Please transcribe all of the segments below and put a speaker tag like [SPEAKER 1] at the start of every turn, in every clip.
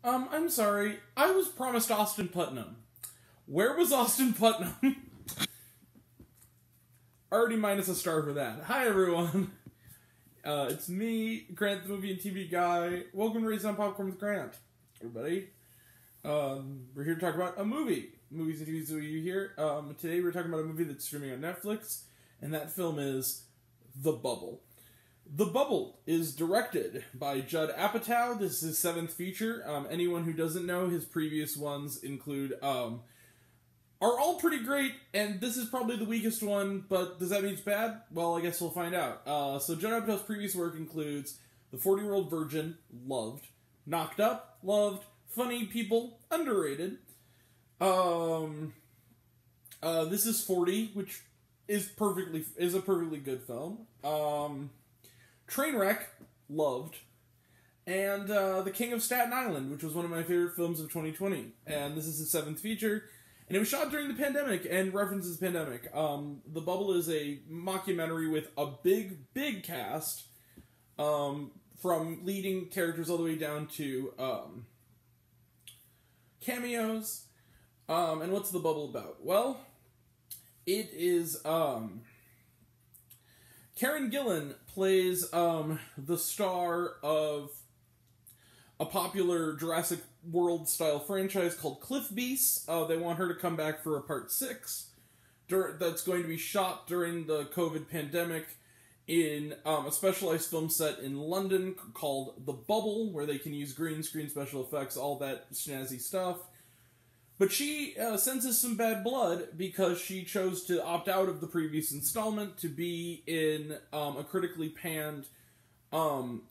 [SPEAKER 1] I'm sorry. I was promised Austin Putnam. Where was Austin Putnam? Already minus a star for that. Hi, everyone. It's me, Grant, the movie and TV guy. Welcome to Raised on Popcorn with Grant, everybody. We're here to talk about a movie. Movies and TVs that you hear. Today we're talking about a movie that's streaming on Netflix, and that film is The Bubble. The Bubble is directed by Judd Apatow. This is his seventh feature. Anyone who doesn't know, his previous ones include, are all pretty great, and this is probably the weakest one, but does that mean it's bad? Well, I guess we'll find out. So Judd Apatow's previous work includes The 40-Year-Old Virgin, loved. Knocked Up, loved. Funny People, underrated. This is 40, which is a perfectly good film. Trainwreck, loved. And The King of Staten Island, which was one of my favorite films of 2020. And this is his seventh feature. And it was shot during the pandemic and references the pandemic. The Bubble is a mockumentary with a big cast. From leading characters all the way down to cameos. And what's The Bubble about? Well, it is Karen Gillan plays the star of a popular Jurassic World-style franchise called Cliff Beasts. They want her to come back for a part 6 that's going to be shot during the COVID pandemic in a specialized film set in London called The Bubble, where they can use green screen special effects, all that snazzy stuff. But she senses some bad blood because she chose to opt out of the previous installment to be in a critically panned film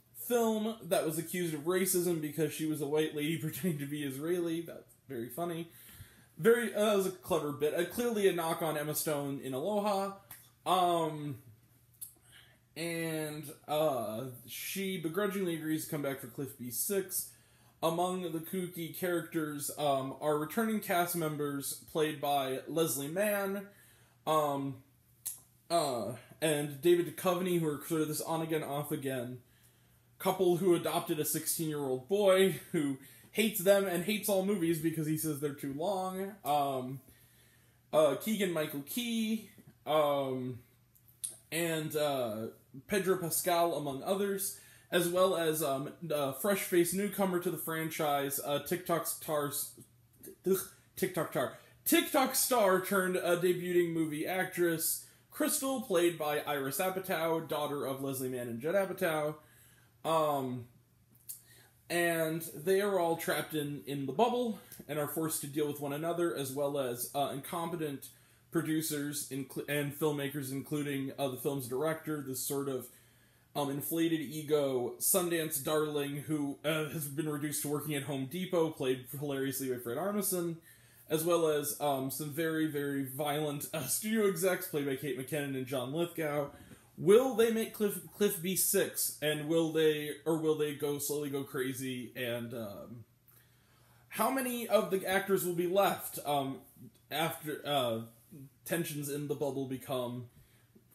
[SPEAKER 1] that was accused of racism because she was a white lady pretending to be Israeli. That's very funny. That was a clever bit. Clearly a knock on Emma Stone in Aloha. She begrudgingly agrees to come back for Cliff Beast 6. Among the kooky characters are returning cast members played by Leslie Mann and David Duchovny, who are sort of this on-again, off-again couple who adopted a 16-year-old boy who hates them and hates all movies because he says they're too long. Keegan-Michael Key and Pedro Pascal, among others, as well as fresh-faced newcomer to the franchise, TikTok star turned debuting movie actress Crystal, played by Iris Apatow, daughter of Leslie Mann and Judd Apatow. And they are all trapped in the bubble and are forced to deal with one another, as well as incompetent producers and filmmakers, including the film's director, this sort of inflated ego Sundance darling who has been reduced to working at Home Depot, played hilariously by Fred Armisen, as well as some very violent studio execs played by Kate McKinnon and John Lithgow. Will they make Cliff Beast 6, and will they slowly go crazy, and how many of the actors will be left after tensions in the bubble become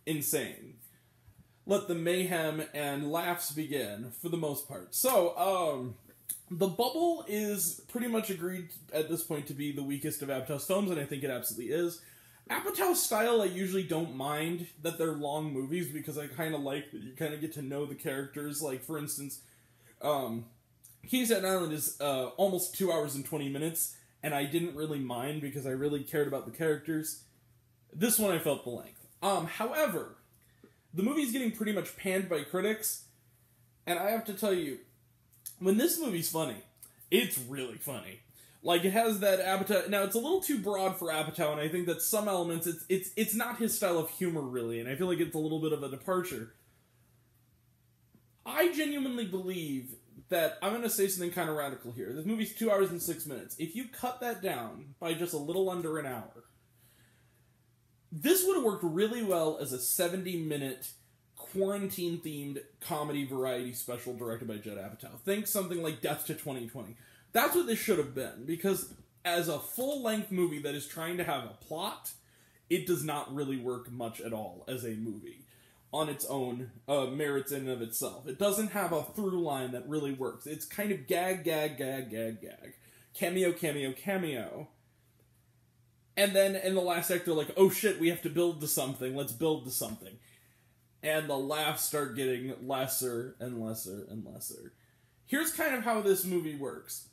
[SPEAKER 1] insane? Let the mayhem and laughs begin, for the most part. So, The Bubble is pretty much agreed at this point to be the weakest of Apatow's films, and I think it absolutely is. Apatow's style, I usually don't mind that they're long movies, because I kind of like that you kind of get to know the characters. Like, for instance, King of Staten Island is almost 2 hours and 20 minutes, and I didn't really mind because I really cared about the characters. This one I felt the length. However, the movie's getting pretty much panned by critics, and I have to tell you, when this movie's funny, it's really funny. Like, it has that Apatow. Now, it's a little too broad for Apatow, and I think that some elements, it's not his style of humor, really, and I feel like it's a little bit of a departure. I genuinely believe that, I'm going to say something kind of radical here. This movie's 2 hours and 6 minutes. If you cut that down by just a little under an hour, this would have worked really well as a 70-minute quarantine-themed comedy variety special directed by Judd Apatow. Think something like Death to 2020. That's what this should have been, because as a full-length movie that is trying to have a plot, it does not really work much at all as a movie. on its own merits in and of itself. It doesn't have a through line that really works. It's kind of gag, gag, gag, gag, gag. Cameo, cameo, cameo. And then in the last act, they're like, oh shit, we have to build to something. Let's build to something. And the laughs start getting lesser and lesser and lesser. Here's kind of how this movie works.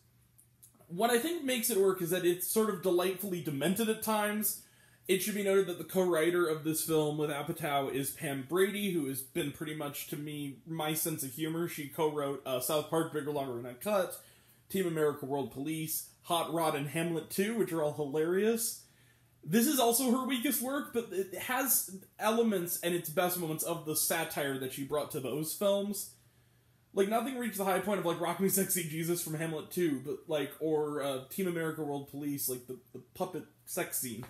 [SPEAKER 1] What I think makes it work is that it's sort of delightfully demented at times. It should be noted that the co-writer of this film with Apatow is Pam Brady, who has been pretty much, to me, my sense of humor. She co-wrote South Park, Bigger, Longer, and Uncut, Team America, World Police, Hot Rod, and Hamlet 2, which are all hilarious. This is also her weakest work, but it has elements and its best moments of the satire that she brought to those films. Like, nothing reached the high point of, like, Rock Me Sexy Jesus from Hamlet 2, but, like, or Team America World Police, like, the puppet sex scene.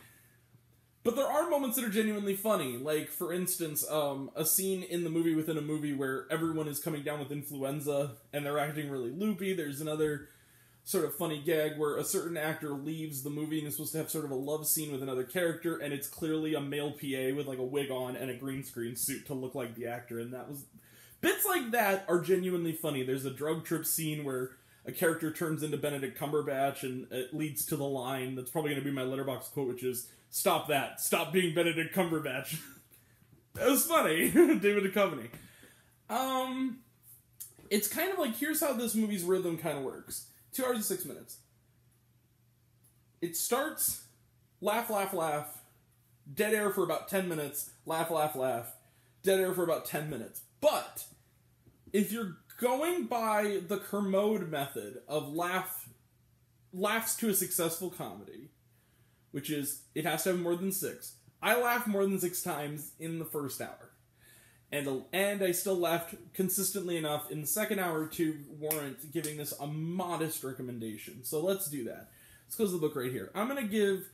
[SPEAKER 1] But there are moments that are genuinely funny. Like, for instance, a scene in the movie within a movie where everyone is coming down with influenza, and they're acting really loopy. There's another sort of funny gag where a certain actor leaves the movie and is supposed to have sort of a love scene with another character, and it's clearly a male PA with like a wig on and a green screen suit to look like the actor, and that was... Bits like that are genuinely funny. There's a drug trip scene where a character turns into Benedict Cumberbatch, and it leads to the line that's probably going to be my Letterboxd quote, which is, "Stop that. Stop being Benedict Cumberbatch." That was funny. David Duchovny. It's kind of like, here's how this movie's rhythm kind of works. 2 hours and 6 minutes. It starts, laugh, laugh, laugh, dead air for about 10 minutes, laugh, laugh, laugh, dead air for about 10 minutes. But, if you're going by the Kermode method of laughs to a successful comedy, which is, it has to have more than 6. I laughed more than 6 times in the first hour. And I still laughed consistently enough in the second hour to warrant giving this a modest recommendation. So let's do that. Let's go to the book right here. I'm going to give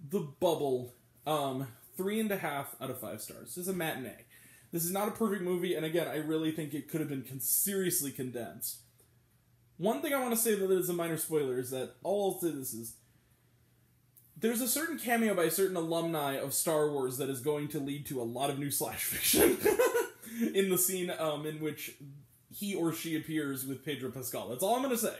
[SPEAKER 1] The Bubble 3.5 out of 5 stars. This is a matinee. This is not a perfect movie, and again, I really think it could have been seriously condensed. One thing I want to say that is a minor spoiler is that all I'll say this is, there's a certain cameo by a certain alumni of Star Wars that is going to lead to a lot of new slash fiction in the scene in which he or she appears with Pedro Pascal. That's all I'm going to say.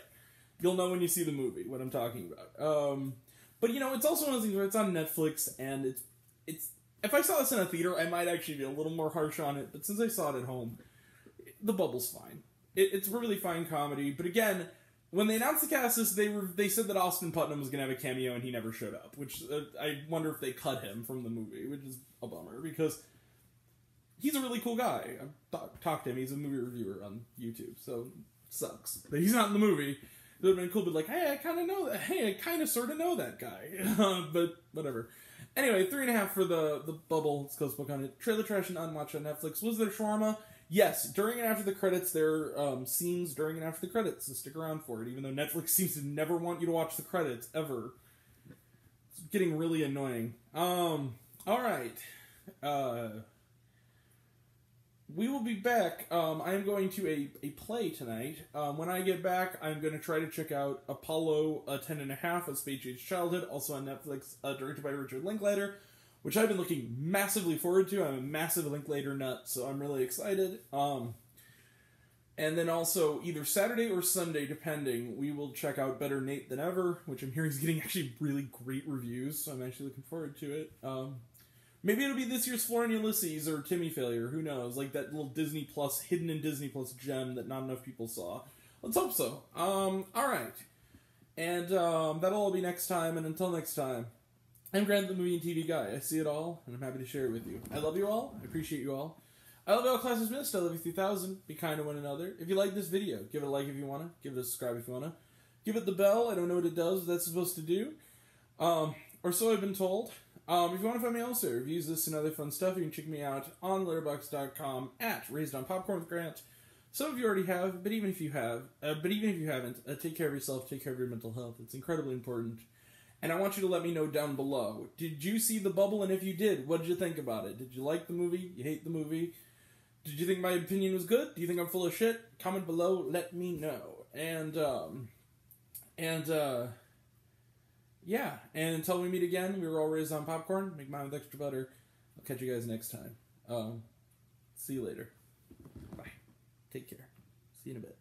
[SPEAKER 1] You'll know when you see the movie what I'm talking about. But, you know, it's also one of those things where it's on Netflix, and it's if I saw this in a theater, I might actually be a little more harsh on it, but since I saw it at home, The Bubble's fine. It's a really fine comedy, but again, when they announced the cast, they said that Austin Putnam was going to have a cameo, and he never showed up, which I wonder if they cut him from the movie, which is a bummer, because he's a really cool guy. I've talked to him, he's a movie reviewer on YouTube, so it sucks. But he's not in the movie. It would have been cool to be like, hey, I kind of know that. Hey, I kind of sort of know that guy. But whatever. Anyway, 3.5 for the Bubble. Let's go book on it. Trailer Trash and Unwatched on Netflix. Was there shawarma? Yes. During and after the credits, there are scenes during and after the credits, so stick around for it, even though Netflix seems to never want you to watch the credits, ever. It's getting really annoying. Alright. We will be back. I am going to a play tonight. When I get back, I'm going to try to check out Apollo 10.5, A Space Age Childhood, also on Netflix, directed by Richard Linklater, which I've been looking massively forward to. I'm a massive Linklater nut, so I'm really excited. And then also, either Saturday or Sunday, depending, we will check out Better Nate Than Ever, which I'm hearing is getting actually really great reviews, so I'm actually looking forward to it. Maybe it'll be this year's Flora and Ulysses or Timmy Failure, who knows? Like that little Disney Plus, hidden in Disney Plus gem that not enough people saw. Let's hope so. Alright. And that'll all be next time, and until next time, I'm Grant the Movie and TV Guy. I see it all, and I'm happy to share it with you. I love you all. I appreciate you all. I love you all, class dismissed. I love you 3000. Be kind to one another. If you like this video, give it a like if you want to. Give it a subscribe if you want to. Give it the bell. I don't know what it does. What that's supposed to do. Or so I've been told. If you want to find me elsewhere, reviews this and other fun stuff, you can check me out on Letterboxd.com at Raised on Popcorn with Grant. Some of you already have, but even if you haven't, take care of yourself, take care of your mental health. It's incredibly important. And I want you to let me know down below. Did you see The Bubble? And if you did, what did you think about it? Did you like the movie? You hate the movie? Did you think my opinion was good? Do you think I'm full of shit? Comment below, let me know. Yeah, and until we meet again, we were all raised on popcorn. Make mine with extra butter. I'll catch you guys next time. See you later. Bye. Take care. See you in a bit.